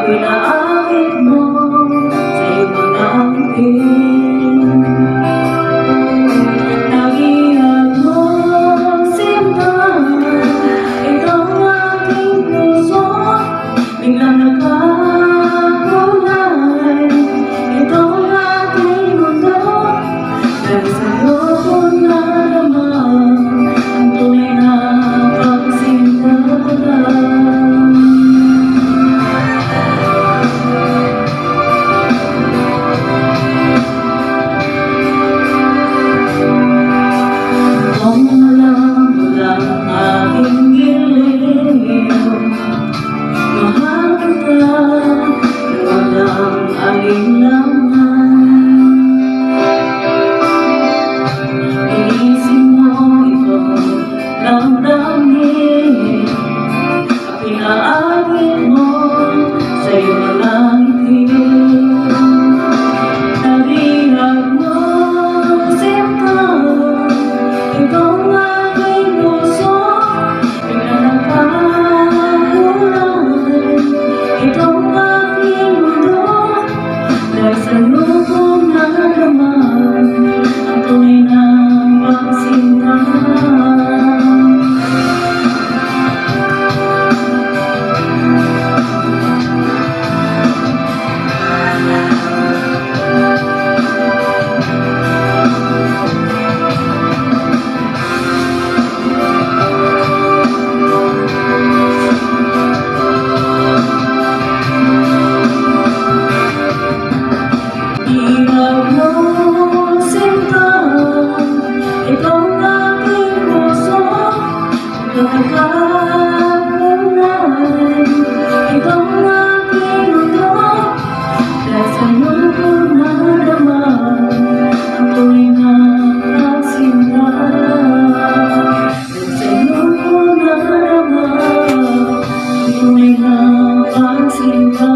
Pinaakit mo sa iyong mga ngiti. Nagihan mo sinta, itong aking puso biglang nagkakulay. Itong aking mundo dahil sa'yo ko naramang ang tunay na pagsinta. Pinaakit mo sa iyong mga ngiti. Narinig mo sinta, itong aking puso biglang nagkakulay. Itong aking mundo dahil sa'yo ko naramdaman ang tunay na pagsinta. Itong aking puso nagkakulay. Itong aking mundo dahil sa'yo ko naramdaman ang tunay na pagsinta. Dahil sa'yo ko naramdaman ang tunay na pagsinta.